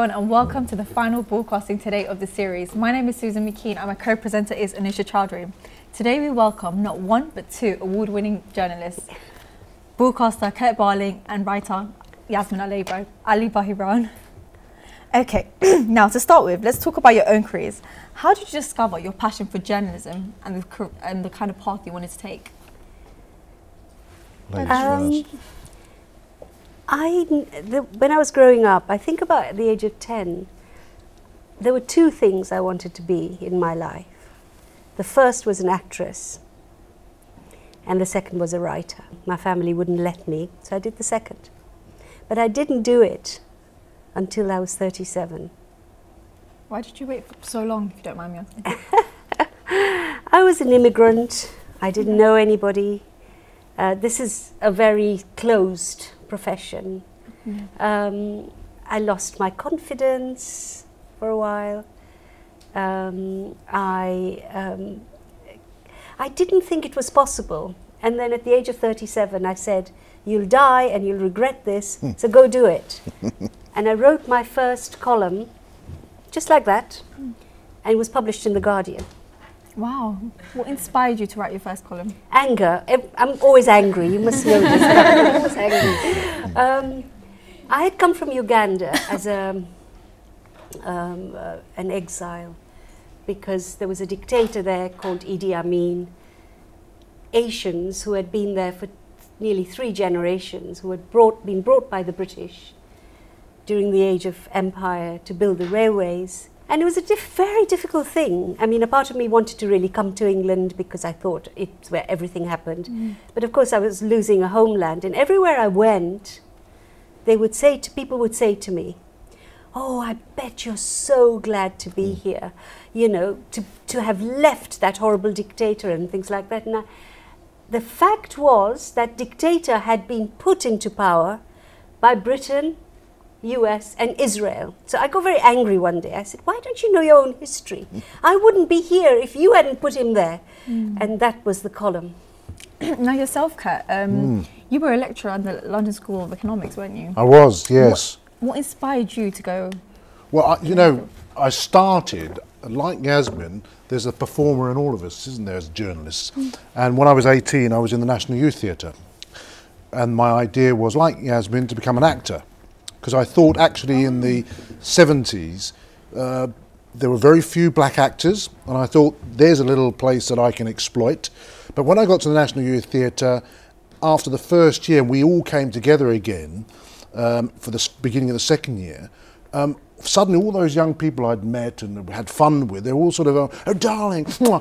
everyone, and welcome to the final broadcasting today of the series. My name is Susan McKean and my co-presenter is Anisha Chowdhury. Today we welcome not one but two award-winning journalists, broadcaster Kurt Barling and writer Yasmin Alibhai-Brown. Okay, now to start with, let's talk about your own careers. How did you discover your passion for journalism and the kind of path you wanted to take? When I was growing up, I think about at the age of 10, there were two things I wanted to be in my life. The first was an actress, and the second was a writer. My family wouldn't let me, so I did the second. But I didn't do it until I was 37. Why did you wait so long, if you don't mind me asking? I was an immigrant. I didn't know anybody. This is a very closed profession. I lost my confidence for a while. I didn't think it was possible. And then at the age of 37, I said, "You'll die and you'll regret this, so go do it." And I wrote my first column, just like that, and it was published in The Guardian. Wow. What inspired you to write your first column? Anger. I'm always angry. You must know this. I'm always angry. I had come from Uganda as an exile because there was a dictator there called Idi Amin. Asians who had been there for nearly 3 generations, who had been brought by the British during the age of empire to build the railways. And it was a very difficult thing. I mean, a part of me wanted to really come to England because I thought it's where everything happened. But of course I was losing a homeland, and everywhere I went, people would say to me, "Oh, I bet you're so glad to be here, you know, to have left that horrible dictator," and things like that. And the fact was that dictator had been put into power by Britain, US and Israel. So I got very angry one day. I said, "Why don't you know your own history? I wouldn't be here if you hadn't put him there." And that was the column. Now yourself, Kurt, you were a lecturer at the London School of Economics, weren't you? I was, yes. What inspired you to go? Well, you know, I started, like Yasmin, there's a performer in all of us, isn't there, as journalists? And when I was 18, I was in the National Youth Theatre. And my idea was, like Yasmin, to become an actor. Because I thought actually in the 70s there were very few black actors, and I thought there's a little place that I can exploit. But when I got to the National Youth Theatre, after the first year, we all came together again for the beginning of the second year. Suddenly all those young people I'd met and had fun with, they were all sort of, "Oh darling," and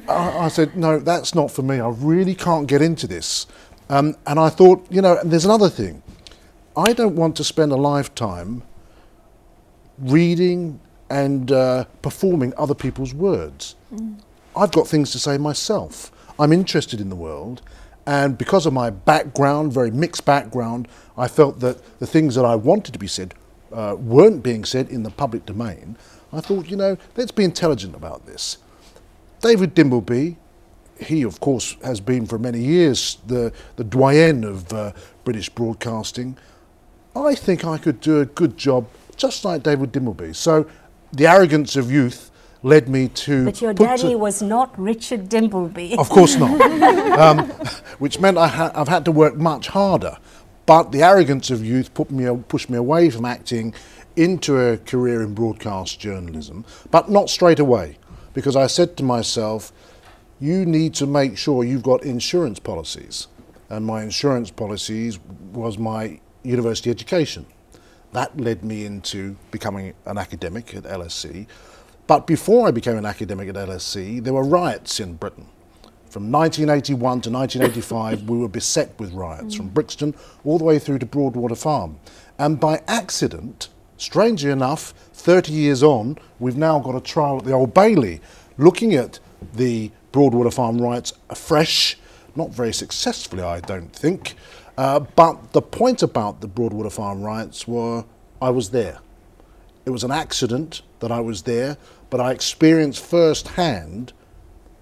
I said, "No, that's not for me, I really can't get into this." And I thought, you know, there's another thing. I don't want to spend a lifetime reading and performing other people's words. I've got things to say myself. I'm interested in the world, and because of my background, very mixed background, I felt that the things that I wanted to be said weren't being said in the public domain. I thought, you know, let's be intelligent about this. David Dimbleby, he of course has been for many years the doyen of British broadcasting. I think I could do a good job just like David Dimbleby. So the arrogance of youth led me to... But your daddy was not Richard Dimbleby. Of course not. Which meant I've had to work much harder. But the arrogance of youth pushed me away from acting into a career in broadcast journalism, but not straight away, because I said to myself, you need to make sure you've got insurance policies. And my insurance policies was my university education. That led me into becoming an academic at LSE. But before I became an academic at LSE, there were riots in Britain. From 1981 to 1985, we were beset with riots, from Brixton all the way through to Broadwater Farm. And by accident, strangely enough, 30 years on, we've now got a trial at the Old Bailey, looking at the Broadwater Farm riots afresh, not very successfully, I don't think. But the point about the Broadwater Farm riots were, I was there. It was an accident that I was there, but I experienced firsthand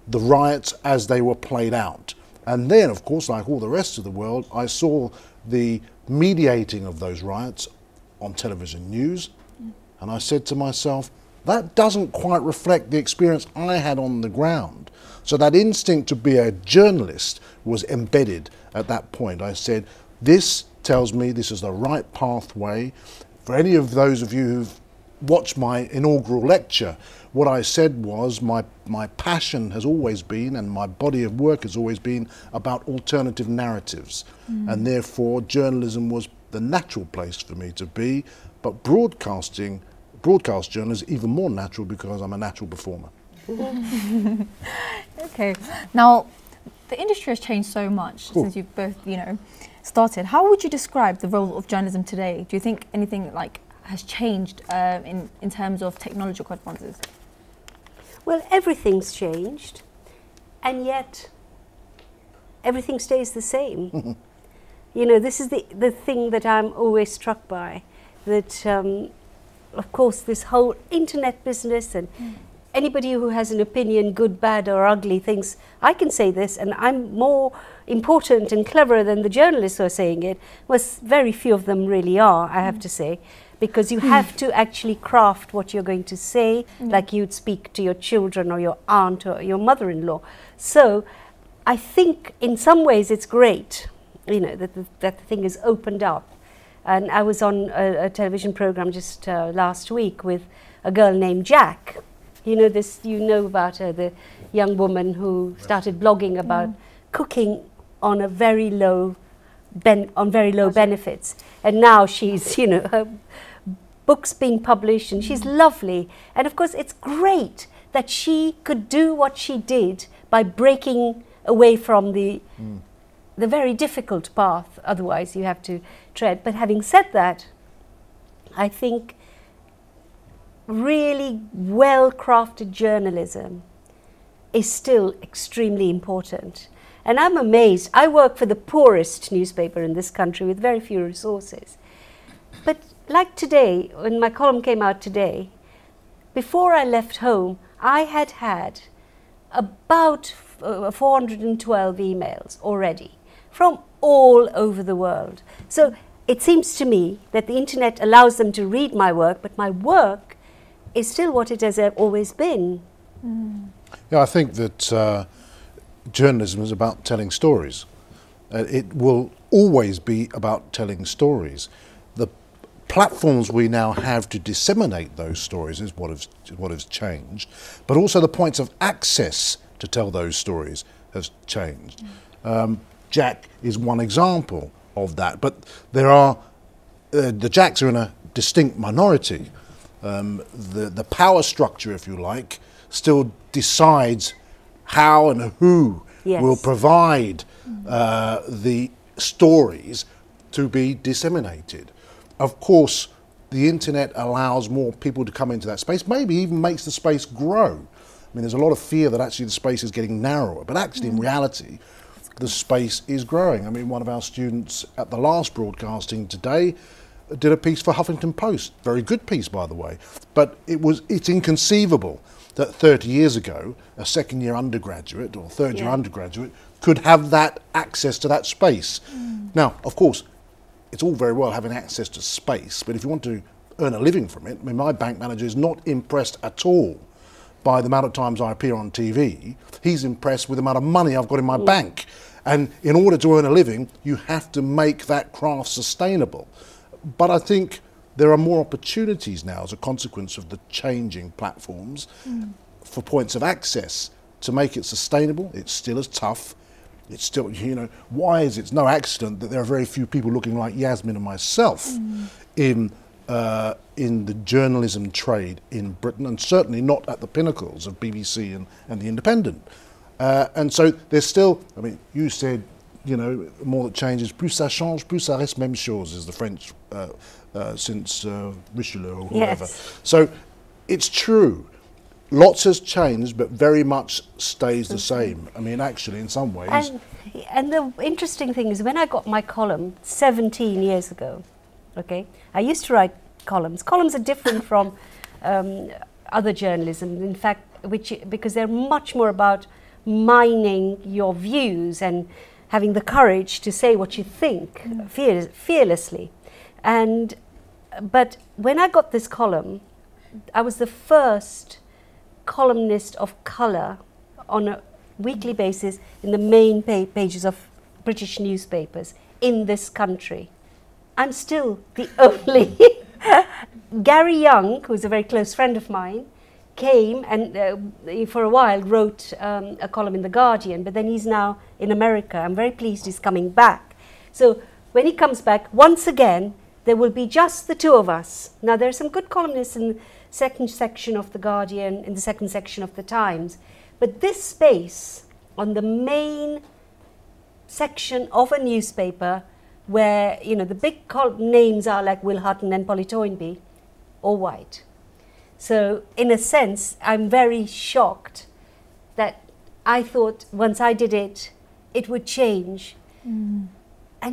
the riots as they were played out. And then, of course, like all the rest of the world, I saw the mediating of those riots on television news, and I said to myself, that doesn't quite reflect the experience I had on the ground. So that instinct to be a journalist was embedded at that point. I said, this tells me this is the right pathway. For any of those of you who've watched my inaugural lecture, what I said was my passion has always been, and my body of work has always been, about alternative narratives. And therefore journalism was the natural place for me to be, but broadcast journalism is even more natural because I'm a natural performer. Okay, now the industry has changed so much since you've both, started. How would you describe the role of journalism today? Do you think anything has changed in terms of technological advances? Well, everything's changed, and yet everything stays the same. This is the thing that I'm always struck by, that of course this whole internet business, and anybody who has an opinion, good, bad or ugly, thinks I can say this and I'm more important and cleverer than the journalists who are saying it. Well, very few of them really are, I have to say, because you have to actually craft what you're going to say, like you'd speak to your children or your aunt or your mother-in-law. So I think in some ways it's great, that the thing is opened up. And I was on a television program just last week with a girl named Jack. You know about her, the young woman who started blogging about cooking on a very low benefits, and now she's her books being published, and she's lovely. And of course it's great that she could do what she did by breaking away from the very difficult path otherwise you have to tread. But having said that, I think really well-crafted journalism is still extremely important. And I'm amazed. I work for the poorest newspaper in this country with very few resources. But like today, when my column came out today, before I left home, I had about 412 emails already from all over the world. So it seems to me that the internet allows them to read my work, but my work is still what it has always been. Yeah, I think that journalism is about telling stories. It will always be about telling stories. The platforms we now have to disseminate those stories is what has changed, but also the points of access to tell those stories has changed. Jack is one example of that, but there are the Jacks are in a distinct minority. The power structure, if you like, still decides how and who will provide the stories to be disseminated. Of course, the internet allows more people to come into that space, maybe even makes the space grow. I mean, there's a lot of fear that actually the space is getting narrower, but actually in reality, the space is growing. I mean, one of our students at the last broadcasting today did a piece for Huffington Post, very good piece by the way, but it's inconceivable that 30 years ago a second-year undergraduate or third-year undergraduate could have that access to that space. Now, of course, it's all very well having access to space, but if you want to earn a living from it, I mean, my bank manager is not impressed at all by the amount of times I appear on TV. He's impressed with the amount of money I've got in my bank. And in order to earn a living, you have to make that craft sustainable. But I think there are more opportunities now as a consequence of the changing platforms for points of access to make it sustainable. It's still as tough. It's still, why is it? It's no accident that there are very few people looking like Yasmin and myself in the journalism trade in Britain, and certainly not at the pinnacles of BBC and The Independent. And so there's still, I mean, you said, more that changes, plus ça change, plus ça reste même chose, is the French since Richelieu or whoever. So it's true. Lots has changed, but very much stays the same. I mean, actually, in some ways. And the interesting thing is, when I got my column 17 years ago, I used to write columns. Columns are different from other journalism, in fact, because they're much more about mining your views and having the courage to say what you think fearlessly. And But when I got this column, I was the first columnist of colour on a weekly basis in the main pages of British newspapers in this country. I'm still the only. Gary Young, who's a very close friend of mine, came and for a while wrote a column in The Guardian, but then he's now in America. I'm very pleased he's coming back. So when he comes back, once again, there will be just the two of us. Now, there are some good columnists in the second section of The Guardian, in the second section of The Times, but this space on the main section of a newspaper where, you know, the big names are like Will Hutton and Polly Toynbee, all white. So, in a sense, I'm very shocked that I thought once I did it, it would change. And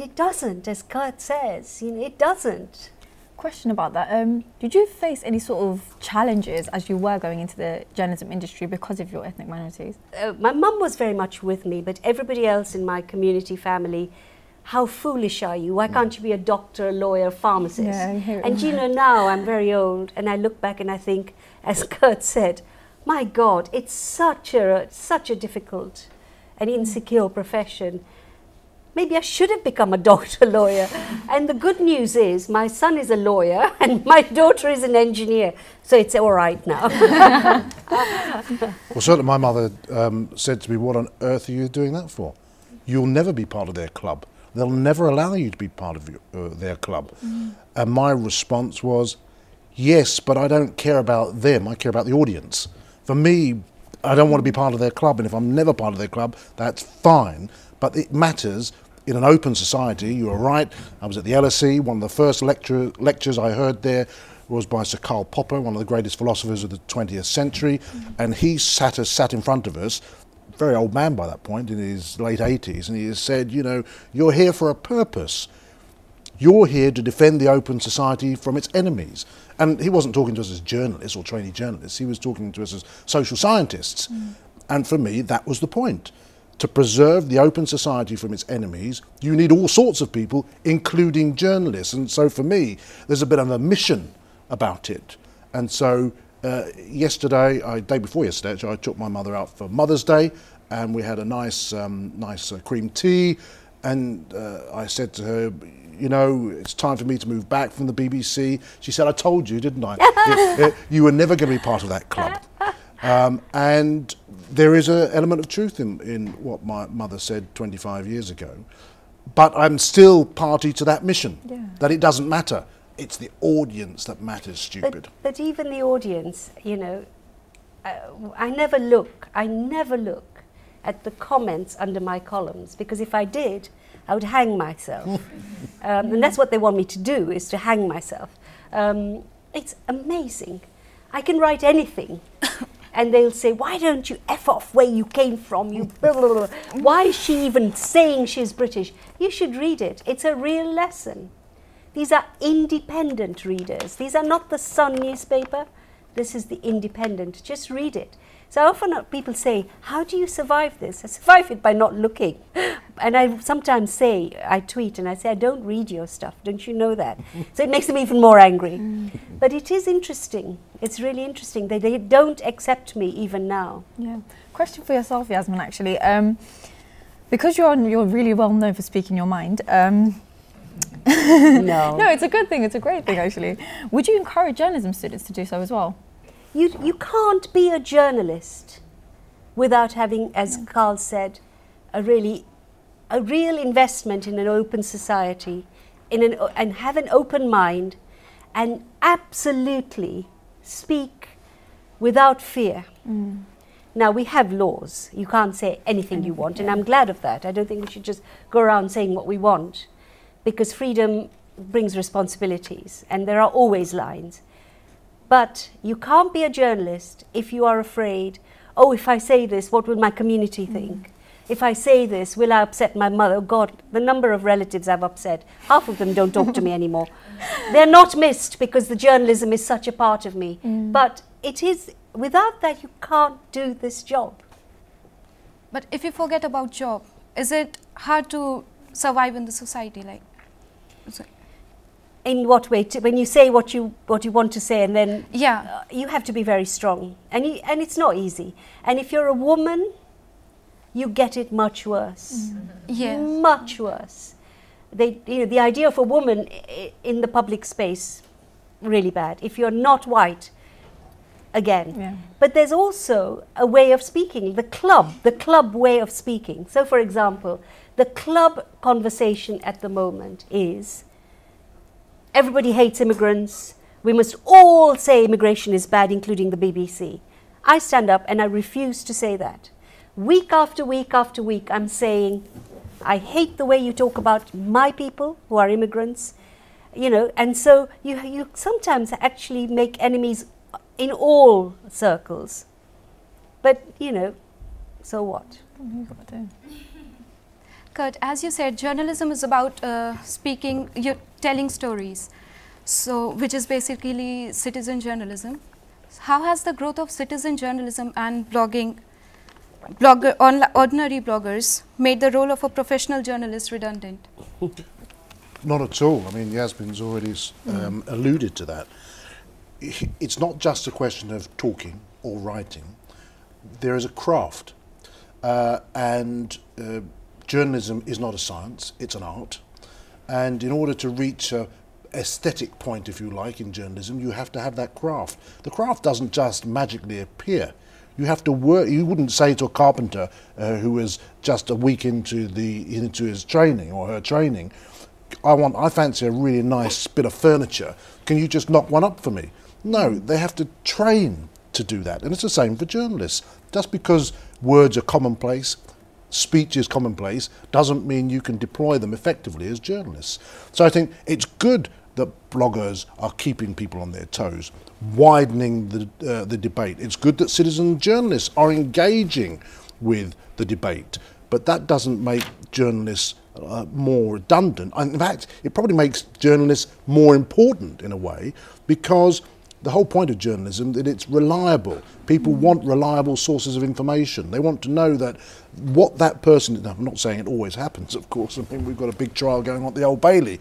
it doesn't, as Kurt says, you know, it doesn't. Question about that. Did you face any sort of challenges as you were going into the journalism industry because of your ethnic minorities? My mum was very much with me, but everybody else in my community family, how foolish are you? Why can't you be a doctor, a lawyer, pharmacist? Yeah, I hear it. And you know, now I'm very old and I look back and I think, as Kurt said, my God, it's such a difficult and insecure profession. Maybe I should have become a doctor, lawyer. And the good news is my son is a lawyer and my daughter is an engineer. So it's all right now. Well, certainly my mother said to me, what on earth are you doing that for? You'll never be part of their club. They'll never allow you to be part of their club. And my response was, yes, but I don't care about them. I care about the audience. For me, I don't want to be part of their club. And if I'm never part of their club, that's fine. But it matters in an open society. You are right. I was at the LSE. One of the first lectures I heard there was by Sir Karl Popper, one of the greatest philosophers of the 20th century. And he sat in front of us, very old man by that point, in his late 80s, and he said, you know, you're here for a purpose. You're here to defend the open society from its enemies. And he wasn't talking to us as journalists or trainee journalists. He was talking to us as social scientists. And for me, that was the point. To preserve the open society from its enemies, you need all sorts of people, including journalists. And so for me, there's a bit of a mission about it. And so day before yesterday, actually, I took my mother out for Mother's Day, and we had a nice cream tea. And I said to her, you know, it's time for me to move back from the BBC. She said, I told you, didn't I? You were never going to be part of that club. And there is an element of truth in what my mother said 25 years ago. But I'm still party to that mission, that it doesn't matter. It's the audience that matters, stupid. But even the audience, you know, I never look at the comments under my columns, because if I did, I would hang myself. And that's what they want me to do, is to hang myself. It's amazing. I can write anything. And they'll say, why don't you F off where you came from? You blah, blah, blah. Why is she even saying she's British? You should read it. It's a real lesson. These are independent readers. These are not the Sun newspaper. This is the Independent. Just read it. So often people say, how do you survive this? I survive it by not looking. And I sometimes say, I tweet and I say, I don't read your stuff. Don't you know that? So it makes them even more angry. But it is interesting. It's really interesting. They don't accept me even now. Yeah. Question for yourself, Yasmin, actually. Because you're really well known for speaking your mind. No, it's a good thing. It's a great thing, actually. Would you encourage journalism students to do so as well? You can't be a journalist without having, as Carl said, a real investment in an open society, and have an open mind, and absolutely speak without fear. Now, we have laws. You can't say anything you want, and I'm glad of that. I don't think we should just go around saying what we want, because freedom brings responsibilities, and there are always lines. But you can't be a journalist if you are afraid, oh, if I say this, what will my community think? If I say this, will I upset my mother? Oh God, the number of relatives I've upset, half of them don't talk to me anymore. They're not missed because the journalism is such a part of me. But it is, without that, you can't do this job. But if you forget about job, is it hard to survive in the society? In what way? When you say what you want to say, and then Yeah. you have to be very strong, and it's not easy. And if you're a woman, you get it much worse. Yes. Much worse. The idea of a woman in the public space, really bad. If you're not white, again. Yeah. But there's also a way of speaking, the club way of speaking. So, for example, the club conversation at the moment is, everybody hates immigrants. We must all say immigration is bad, including the BBC. I stand up and I refuse to say that. Week after week after week, I'm saying, I hate the way you talk about my people who are immigrants, and so you sometimes actually make enemies in all circles. But, so what? Kurt, as you said, journalism is about speaking, you're telling stories, which is basically citizen journalism. How has the growth of citizen journalism and blogging, ordinary bloggers, made the role of a professional journalist redundant? Not at all. I mean, Yasmin's already alluded to that. It's not just a question of talking or writing. There is a craft, and journalism is not a science, it's an art. And in order to reach a aesthetic point, if you like, in journalism, you have to have that craft. The craft doesn't just magically appear. You have to work. You wouldn't say to a carpenter who was just a week into his training or her training, I fancy a really nice bit of furniture. Can you just knock one up for me? No, they have to train to do that. And it's the same for journalists. Just because words are commonplace, speech is commonplace, doesn't mean you can deploy them effectively as journalists. So I think it's good that bloggers are keeping people on their toes, widening the debate. It's good that citizen journalists are engaging with the debate, but that doesn't make journalists more redundant. In fact, it probably makes journalists more important in a way, because the whole point of journalism that it's reliable. People want reliable sources of information. They want to know that what that person, I'm not saying it always happens, of course. I mean, we've got a big trial going on at the Old Bailey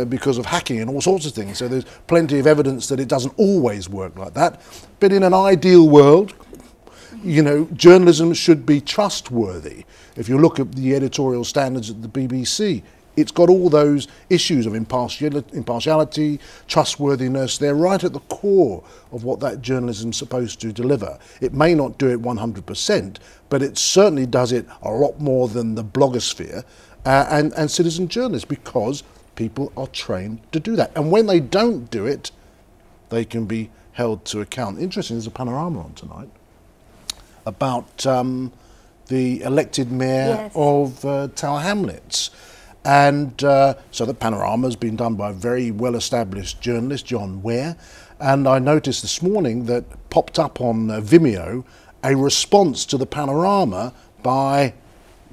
because of hacking and all sorts of things. So there's plenty of evidence that it doesn't always work like that. But in an ideal world, journalism should be trustworthy. If you look at the editorial standards at the BBC, it's got all those issues of impartiality, trustworthiness. They're right at the core of what that journalism's supposed to deliver. It may not do it 100%, but it certainly does it a lot more than the blogosphere and citizen journalists, because people are trained to do that. And when they don't do it, they can be held to account. Interesting, there's a panorama on tonight about the elected mayor of Tower Hamlets. And so the panorama has been done by a very well-established journalist, John Ware. And I noticed this morning that popped up on Vimeo a response to the panorama by,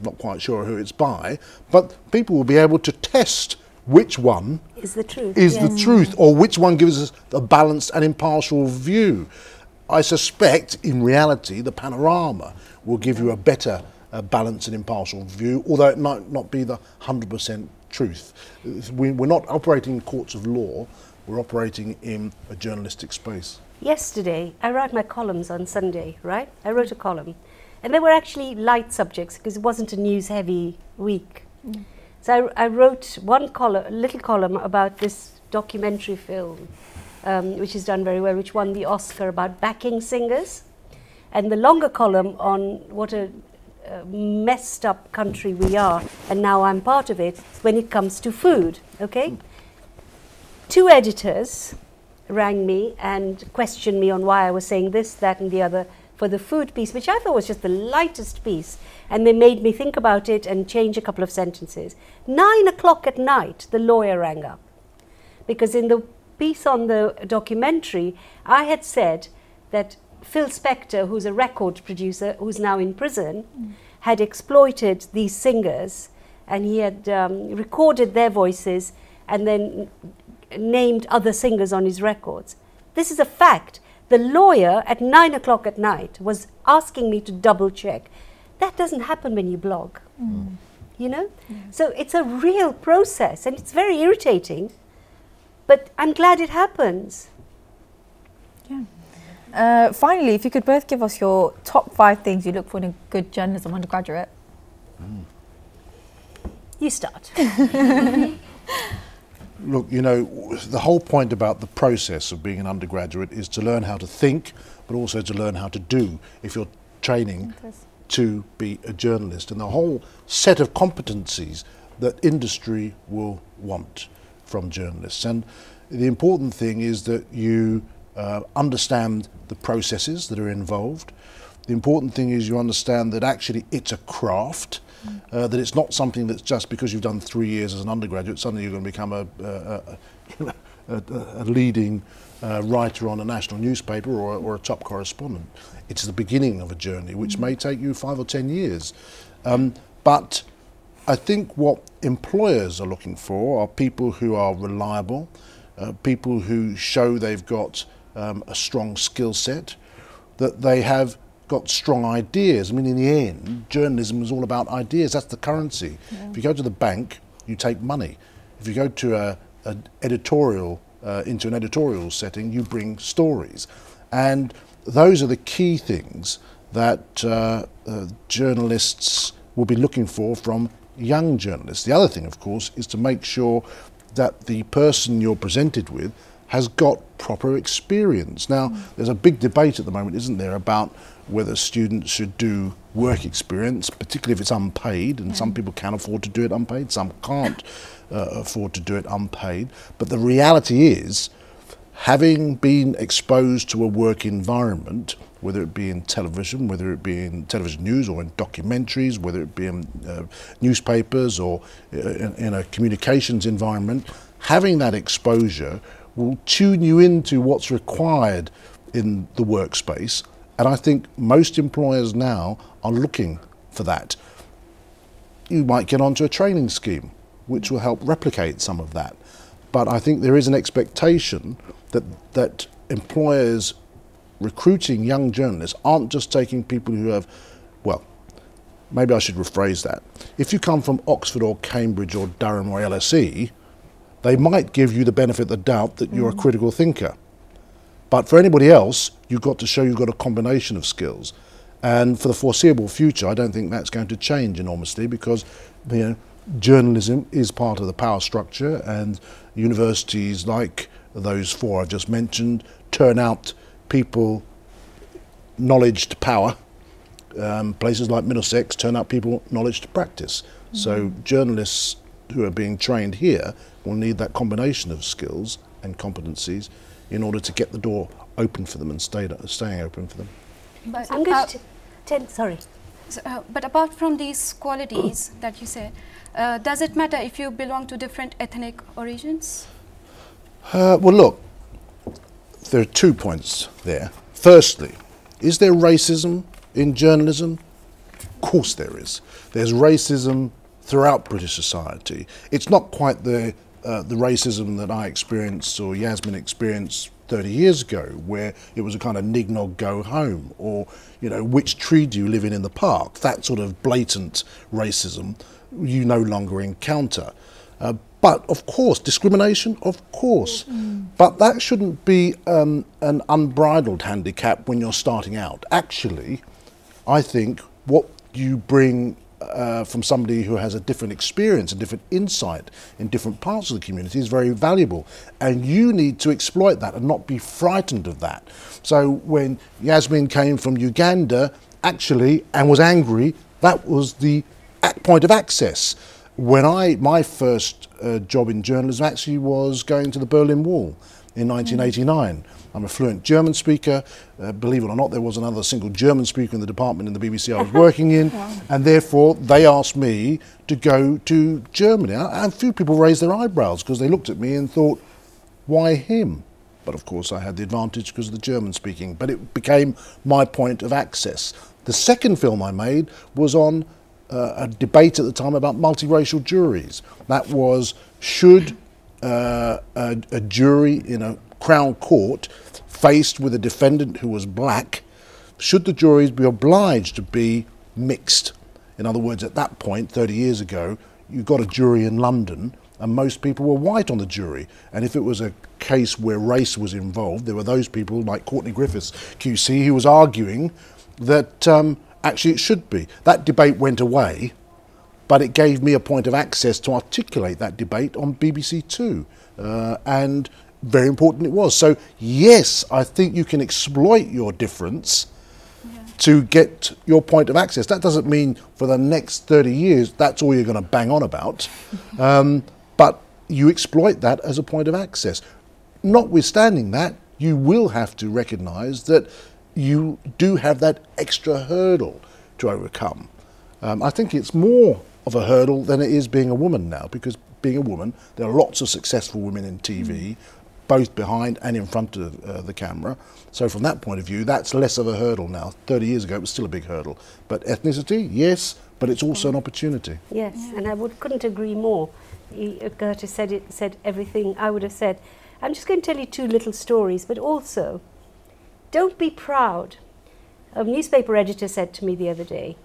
not quite sure who it's by, but people will be able to test which one is the truth, the truth, or which one gives us a balanced and impartial view. I suspect, in reality, the panorama will give you a better balanced and impartial view, although it might not be the 100% truth. We're not operating in courts of law, we're operating in a journalistic space. Yesterday, I write my columns on Sunday, right? I wrote a column. And they were actually light subjects because it wasn't a news-heavy week. So I wrote one column, a little column about this documentary film, which is done very well, which won the Oscar, about backing singers. And the longer column on what a messed up country we are, and now I'm part of it, when it comes to food, okay? Two editors rang me and questioned me on why I was saying this, that and the other for the food piece, which I thought was just the lightest piece, and they made me think about it and change a couple of sentences. 9 o'clock at night, the lawyer rang up, because in the piece on the documentary, I had said that Phil Spector, who's a record producer who's now in prison, had exploited these singers, and he had recorded their voices and then named other singers on his records. This is a fact. The lawyer at 9 o'clock at night was asking me to double check. That doesn't happen when you blog, you know? So it's a real process, and it's very irritating But I'm glad it happens. Yeah. Finally, if you could both give us your top 5 things you look for in a good journalism undergraduate. You start. Look, you know, the whole point about the process of being an undergraduate is to learn how to think, but also to learn how to do if you're training to be a journalist, and the whole set of competencies that industry will want from journalists. And the important thing is that you understand the processes that are involved. The important thing is you understand that actually it's a craft, that it's not something that's just because you've done 3 years as an undergraduate, suddenly you're going to become a leading writer on a national newspaper or a top correspondent. It's the beginning of a journey which may take you 5 or 10 years. But I think what employers are looking for are people who are reliable, people who show they've got a strong skill set, that they have got strong ideas. I mean, in the end, journalism is all about ideas. That's the currency. Yeah. If you go to the bank, you take money. If you go to an editorial, into an editorial setting, you bring stories. And those are the key things that journalists will be looking for from young journalists. The other thing, of course, is to make sure that the person you're presented with has got proper experience. Now, there's a big debate at the moment, isn't there, about whether students should do work experience, particularly if it's unpaid, and some people can afford to do it unpaid, some can't afford to do it unpaid. But the reality is, having been exposed to a work environment, whether it be in television, whether it be in television news or in documentaries, whether it be in newspapers or in a communications environment, having that exposure will tune you into what's required in the workspace. And I think most employers now are looking for that. You might get onto a training scheme which will help replicate some of that. But I think there is an expectation that employers recruiting young journalists aren't just taking people who have, well, maybe I should rephrase that. If you come from Oxford or Cambridge or Durham or LSE, they might give you the benefit of the doubt that you're a critical thinker. But for anybody else, you've got to show you've got a combination of skills. And for the foreseeable future, I don't think that's going to change enormously, because journalism is part of the power structure, and universities like those 4 I've just mentioned turn out people knowledge to power. Places like Middlesex turn out people knowledge to practice. So journalists who are being trained here will need that combination of skills and competencies in order to get the door open for them and staying open for them. But I'm going to sorry. But apart from these qualities that you said, does it matter if you belong to different ethnic origins? Well, look, there are 2 points there. Firstly, is there racism in journalism? Of course there is. There's racism throughout British society. It's not quite the racism that I experienced or Yasmin experienced 30 years ago, where it was a kind of nig-nog go home, or, you know, which tree do you live in the park? That sort of blatant racism you no longer encounter. But of course, discrimination, of course. But that shouldn't be an unbridled handicap when you're starting out. Actually, I think what you bring from somebody who has a different experience, a different insight in different parts of the community is very valuable. And you need to exploit that and not be frightened of that. So when Yasmin came from Uganda, actually, and was angry, that was the point of access. When my first job in journalism actually was going to the Berlin Wall in 1989. I'm a fluent German speaker. Believe it or not, there wasn't another single German speaker in the department in the BBC I was working in, and therefore they asked me to go to Germany. And a few people raised their eyebrows because they looked at me and thought, why him? But of course I had the advantage because of the German speaking, but it became my point of access. The second film I made was on a debate at the time about multiracial juries. That was, should a jury in a Crown Court faced with a defendant who was black, should the juries be obliged to be mixed? In other words, at that point, 30 years ago, you got a jury in London and most people were white on the jury. And if it was a case where race was involved, there were those people like Courtney Griffiths, QC, who was arguing that actually it should be. That debate went away, but it gave me a point of access to articulate that debate on BBC Two, and very important it was. So yes, I think you can exploit your difference to get your point of access. That doesn't mean for the next 30 years that's all you're going to bang on about, but you exploit that as a point of access. Notwithstanding that, you will have to recognise that you do have that extra hurdle to overcome. I think it's more of a hurdle than it is being a woman now, because being a woman, there are lots of successful women in TV, both behind and in front of the camera. So from that point of view, that's less of a hurdle now. 30 years ago, it was still a big hurdle. But ethnicity, yes, but it's also an opportunity. Yes, and I couldn't agree more. Curtis said everything I would have said. I'm just going to tell you two little stories, but also, don't be proud. A newspaper editor said to me the other day,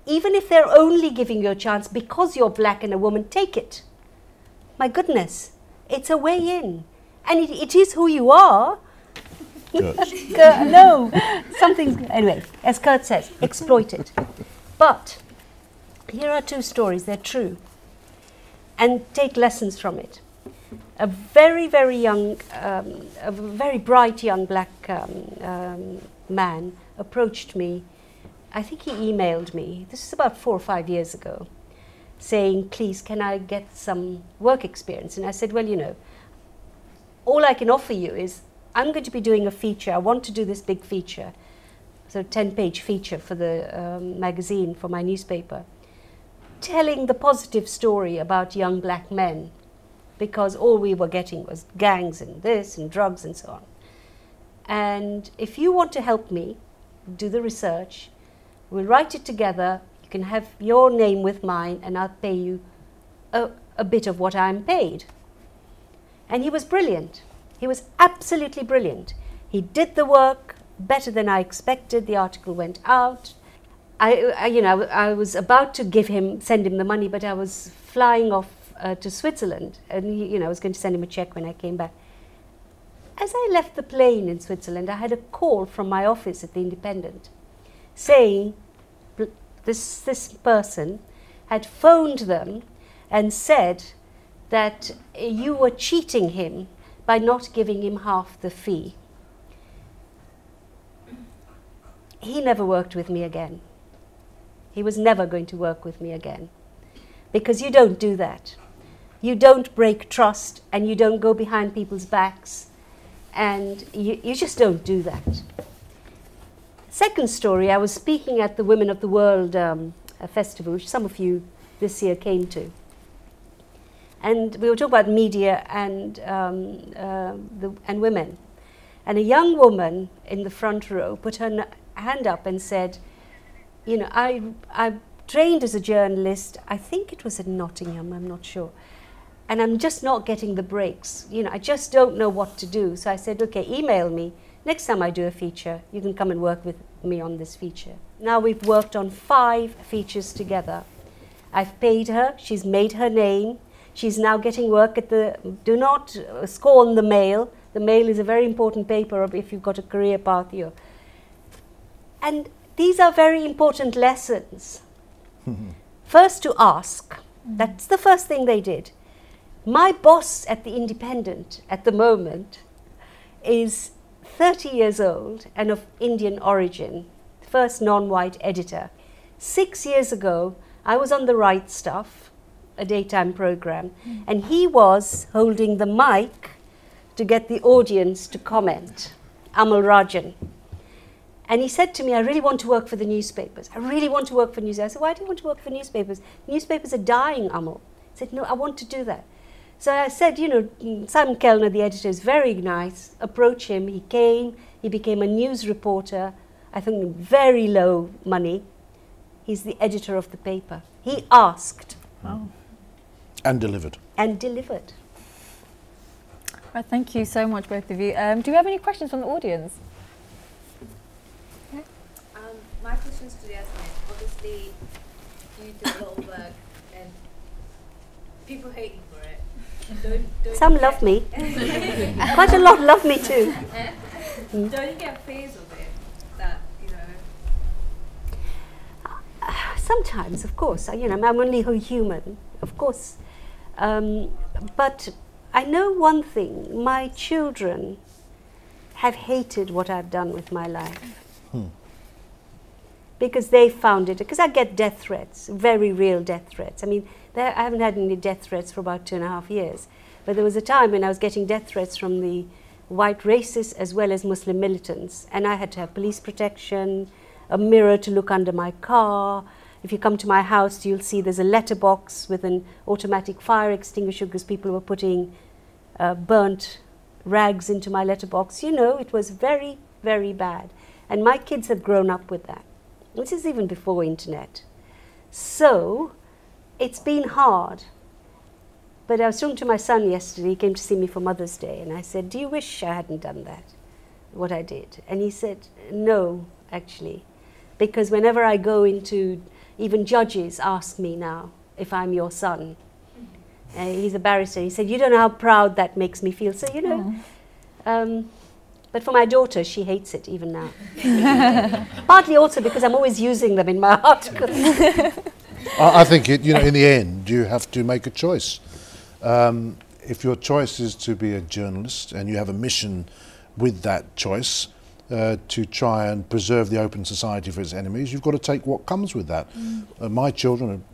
even if they're only giving you a chance because you're black and a woman, take it. My goodness, it's a way in. And it is who you are. No, anyway, as Kurt says, exploit it. But here are two stories, they're true. And take lessons from it. A very, very young, a very bright young black man approached me. I think he emailed me, this is about 4 or 5 years ago, saying, please, can I get some work experience? And I said, well, you know, all I can offer you is, I'm going to be doing a feature. I want to do this big feature, so 10-page feature for the magazine, for my newspaper, telling the positive story about young black men, because all we were getting was gangs and this and drugs and so on. And if you want to help me do the research, we'll write it together, you can have your name with mine, and I'll pay you a bit of what I'm paid. And he was brilliant. He was absolutely brilliant. He did the work better than I expected. The article went out. I was about to send him the money, but I was flying off to Switzerland, and I was going to send him a check when I came back. As I left the plane in Switzerland, I had a call from my office at the Independent saying this person had phoned them and said that you were cheating him by not giving him half the fee. He never worked with me again. He was never going to work with me again, because you don't do that. You don't break trust, and you don't go behind people's backs, and you just don't do that. Second story, I was speaking at the Women of the World festival, which some of you this year came to. And we were talking about media and women. And a young woman in the front row put her hand up and said, I trained as a journalist, I think it was at Nottingham, I'm not sure. And I'm just not getting the breaks. I just don't know what to do. So I said, okay, email me. Next time I do a feature, you can come and work with me on this feature. Now we've worked on 5 features together. I've paid her, she's made her name. She's now getting work at do not scorn the Mail. The Mail is a very important paper if you've got a career path here. And these are very important lessons. First to ask. That's the first thing they did. My boss at the Independent at the moment is 30 years old and of Indian origin, first non-white editor. 6 years ago, I was on The Right Stuff, a daytime program, and he was holding the mic to get the audience to comment, Amal Rajan. And he said to me, I really want to work for the newspapers. I really want to work for newspapers. I said, why do you want to work for newspapers? Newspapers are dying, Amal. He said, no, I want to do that. So I said, Simon Kellner, the editor, is very nice. Approach him. He came. He became a news reporter. I think very low money. He's the editor of the paper. He asked. Wow. And delivered. And delivered. Well, thank you so much, both of you. Do you have any questions from the audience? My question is to Yasmin. Obviously, you did a lot of work and people hate you for it. Don't Some you love get- me. Quite a lot love me too. Don't you get a phase of it that, you know, Sometimes, of course, you know, I'm only human, of course. But I know one thing, my children have hated what I've done with my life. Because they found it, because I get death threats, very real death threats. I mean, I haven't had any death threats for about 2.5 years. But there was a time when I was getting death threats from the white racists as well as Muslim militants. And I had to have police protection, a mirror to look under my car. If you come to my house, you'll see there's a letterbox with an automatic fire extinguisher because people were putting burnt rags into my letterbox. You know, it was very, very bad. And my kids have grown up with that. This is even before internet. So it's been hard. But I was talking to my son yesterday. He came to see me for Mother's Day. And I said, do you wish I hadn't done that, what I did? And he said, no, actually. Because whenever I go into, even judges ask me now if I'm your son. He's a barrister. He said, you don't know how proud that makes me feel. So, you know. But for my daughter, she hates it even now. Partly also because I'm always using them in my articles. I think you know, in the end, you have to make a choice. If your choice is to be a journalist and you have a mission with that choice to try and preserve the open society for its enemies, you've got to take what comes with that. My children,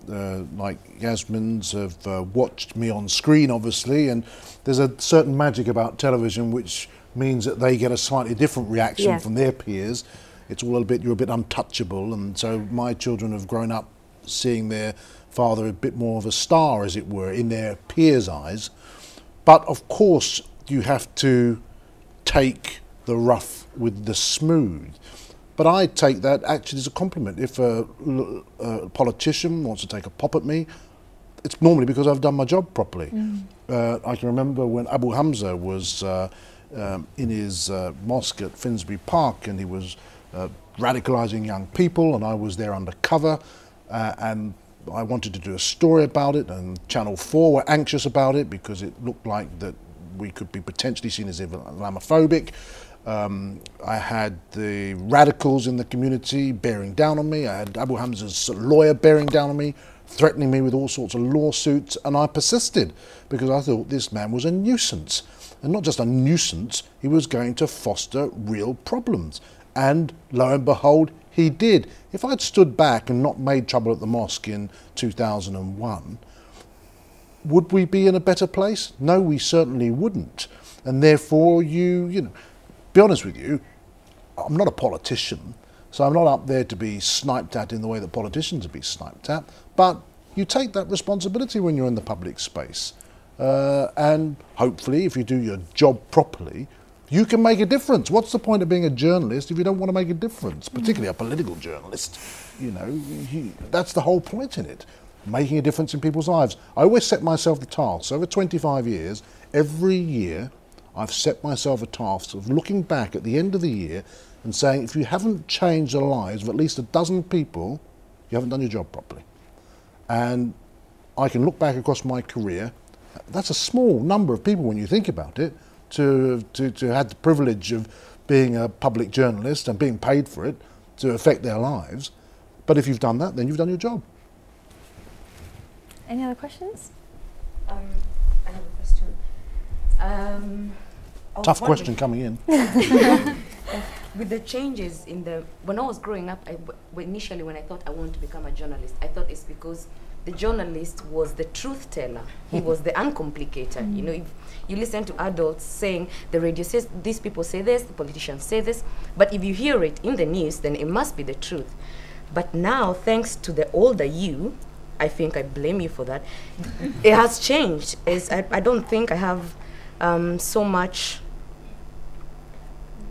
like Yasmin's, have watched me on screen, obviously, and there's a certain magic about television which means that they get a slightly different reaction from their peers. It's all a bit, you're a bit untouchable, and so my children have grown up seeing their father a bit more of a star, as it were, in their peers' eyes. But of course, you have to take the rough with the smooth. But I take that actually as a compliment. If a politician wants to take a pop at me, it's normally because I've done my job properly. I can remember when Abu Hamza was in his mosque at Finsbury Park, and he was radicalising young people, and I was there undercover, and I wanted to do a story about it, and Channel 4 were anxious about it because it looked like that we could be potentially seen as Islamophobic. I had the radicals in the community bearing down on me. I had Abu Hamza's lawyer bearing down on me, threatening me with all sorts of lawsuits, and I persisted because I thought this man was a nuisance. And not just a nuisance, he was going to foster real problems. And lo and behold, he did. If I'd stood back and not made trouble at the mosque in 2001, would we be in a better place? No, we certainly wouldn't. And therefore, you know, be honest with you, I'm not a politician, so I'm not up there to be sniped at in the way that politicians are being sniped at, but you take that responsibility when you're in the public space. And hopefully, if you do your job properly, you can make a difference. What's the point of being a journalist if you don't want to make a difference, particularly a political journalist? You know, that's the whole point in it, making a difference in people's lives. I always set myself the task. Over 25 years, every year, I've set myself a task of looking back at the end of the year and saying, if you haven't changed the lives of at least a dozen people, you haven't done your job properly. And I can look back across my career. That's a small number of people when you think about it, to have the privilege of being a public journalist and being paid for it to affect their lives. But if you've done that, then you've done your job. Any other questions? I have a question. Tough question coming in. With the changes in the, when I was growing up, initially when I thought I wanted to become a journalist, I thought it's because the journalist was the truth teller. He was the uncomplicator. You know, if you listen to adults saying, the radio says, these people say this, the politicians say this, but if you hear it in the news, then it must be the truth. But now, thanks to the older you, I think I blame you for that, it has changed. I don't think I have so much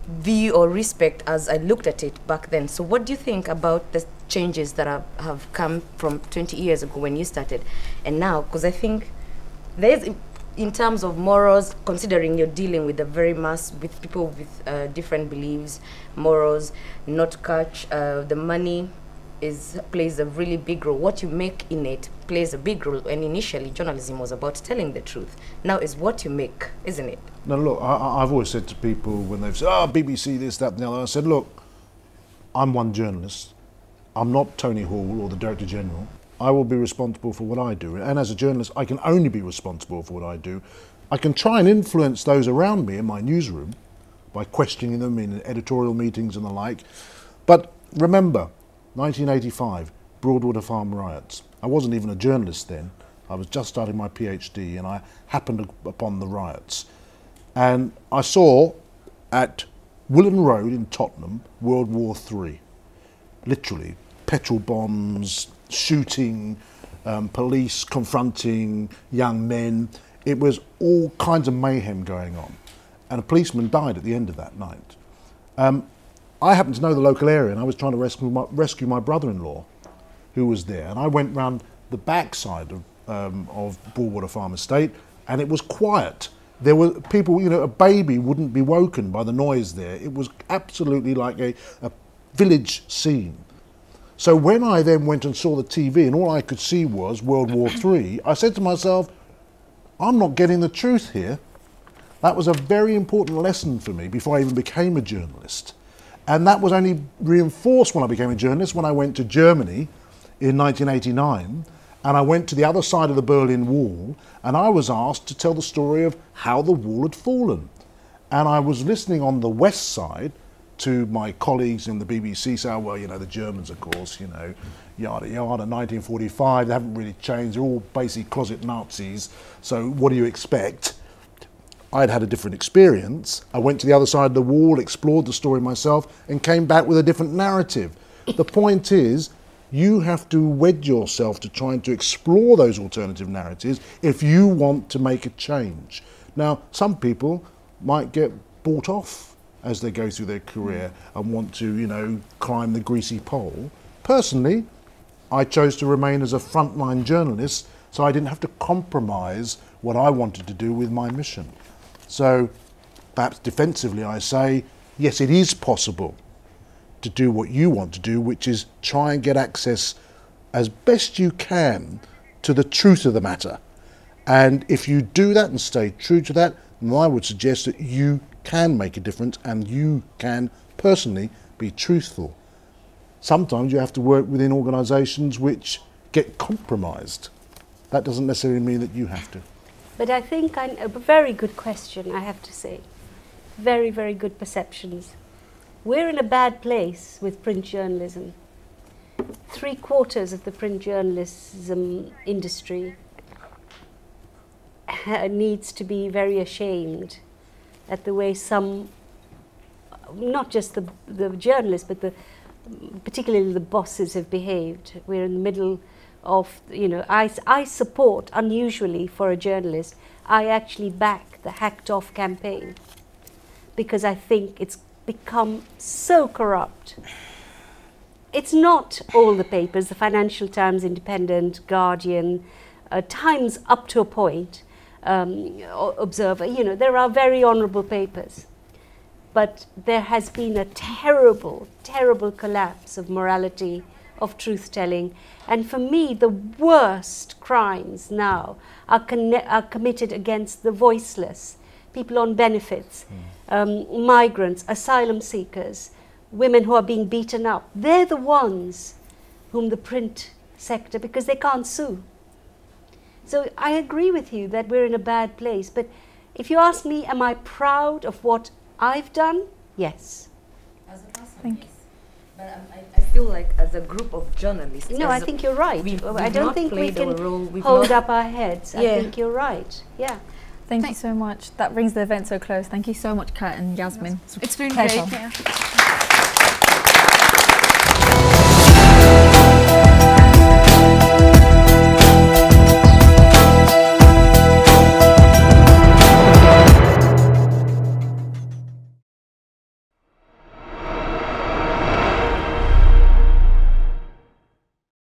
view or respect as I looked at it back then. So what do you think about the changes that have come from 20 years ago when you started and now? Because I think there's, in terms of morals, considering you're dealing with the very mass, with people with different beliefs, morals, not catch the money, plays a really big role. What you make in it plays a big role. And initially, journalism was about telling the truth. Now it's what you make, isn't it? No, look, I've always said to people when they've said, "Oh, BBC, this, that, and the other," I said, look, I'm one journalist. I'm not Tony Hall or the Director General. I will be responsible for what I do. And as a journalist, I can only be responsible for what I do. I can try and influence those around me in my newsroom by questioning them in editorial meetings and the like. But remember, 1985, Broadwater Farm riots. I wasn't even a journalist then. I was just starting my PhD and I happened upon the riots. And I saw at Willen Road in Tottenham, World War III. Literally, petrol bombs, shooting, police confronting young men. It was all kinds of mayhem going on. And a policeman died at the end of that night. I happened to know the local area and I was trying to rescue my brother-in-law who was there. And I went round the backside of Broadwater Farm Estate and it was quiet. There were people, you know, a baby wouldn't be woken by the noise there. It was absolutely like a village scene. So when I then went and saw the TV and all I could see was World War III, I said to myself, I'm not getting the truth here. That was a very important lesson for me before I even became a journalist. And that was only reinforced when I became a journalist, when I went to Germany in 1989, and I went to the other side of the Berlin Wall, and I was asked to tell the story of how the wall had fallen. And I was listening on the west side to my colleagues in the BBC say, well, you know, the Germans, of course, you know, yada yada, 1945, they haven't really changed, they're all basic closet Nazis, so what do you expect? I'd had a different experience. I went to the other side of the wall, explored the story myself, and came back with a different narrative. The point is, you have to wed yourself to trying to explore those alternative narratives if you want to make a change. Now, some people might get bought off as they go through their career and want to, you know, climb the greasy pole. Personally, I chose to remain as a frontline journalist so I didn't have to compromise what I wanted to do with my mission. So, perhaps defensively I say, yes, it is possible to do what you want to do, which is try and get access as best you can to the truth of the matter. And if you do that and stay true to that, then I would suggest that you can make a difference and you can personally be truthful. Sometimes you have to work within organisations which get compromised. That doesn't necessarily mean that you have to. But I think a very good question, I have to say. Very, very good perceptions. We're in a bad place with print journalism. 3/4 of the print journalism industry needs to be very ashamed at the way some, not just the journalists, but particularly the bosses have behaved. We're in the middle of, you know, I support, unusually for a journalist, I actually back the Hacked Off campaign because I think it's become so corrupt. It's not all the papers, the Financial Times, Independent, Guardian, Times up to a point, Observer, you know, there are very honourable papers. But there has been a terrible, terrible collapse of morality, of truth-telling. And for me, the worst crimes now are committed against the voiceless, people on benefits, migrants, asylum seekers, women who are being beaten up. They're the ones whom the print sector, because they can't sue. So I agree with you that we're in a bad place. But if you ask me, am I proud of what I've done? Yes. As a person, Thank you. But I feel like as a group of journalists. No, I think you're right. I don't think we can hold up our heads. I think you're right. Yeah. Thank you so much. That brings the event so close. Thank you so much, Kat and Yasmin. It's been Pleasure. great. Yeah.